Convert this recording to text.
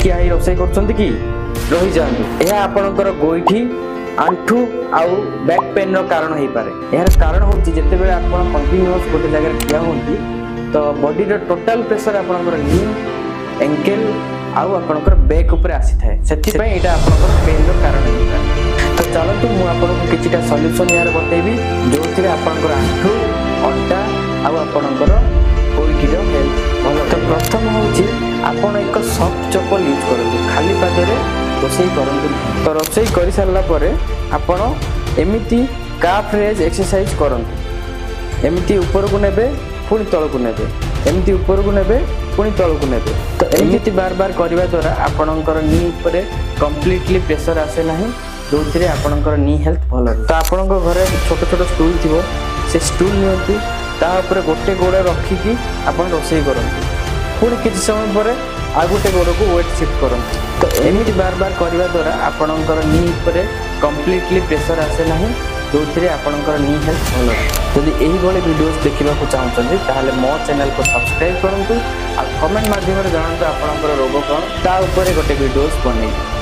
ठिया ही रोसई करछंती कि रही जांतु यह आपणकर गोइठी आंठू आउ बैक पेन रो कारण होई पारे यार कारण होची जते बेले आपण कंटीन्यूअस गोटे जगह ठिया होंती तो बॉडी रो टोटल प्रेशर आपणकर नी एंकल आउ आपणकर बैक ऊपर आसी थाए सेति पय एटा आपणकर पेन रो कारण होई पारे तो चलतु मु आपनको किछिटा सॉल्यूशन यार बतेबी जोथिरे आपणकर आंठू अंटा आउ आपणकर गोइठी रो हेल्थ भलो तो प्रथम होची आपण एक सॉफ्ट चप्पल यूज करंतु खाली पादरे रोसई करंतु तो रोसई करि सारला परे आपण एमिति काफ रेज एक्सरसाइज करंतु एमिति ऊपर को नेबे पुणी तळ को नेबे एमिति ऊपर को नेबे पुणी तळ को नेबे तो एमिति बार बार करबा द्वारा आपणकर नी ऊपर कंप्लीटली प्रेशर आसे नाही जोथिरे आपणकर नी हेल्थ भलो तो आपणक घरे छोट छोट स्टूल थिबो से स्टूल नियंतु ता ऊपर गोटे गोड़ रखी की आपण रोसई करंतु पुणी किछि समय परे आ गोटे गोड़ को वेट शिफ्ट करंतु तो एमिति बार बार करबा द्वारा आपणकर नी ऊपर कंप्लीटली प्रेशर आसे नाही जोथिरे आपणकर नी हेल्थ भलो यदि एही भले वीडियोस देखिबा को चाहउछन्ती ताहाले मो चैनल को सब्सक्राइब करंतु आ कमेंट माध्यम रे जणांतु आपणकर रोग कोन ता ऊपर गोटे वीडियोस बनेई।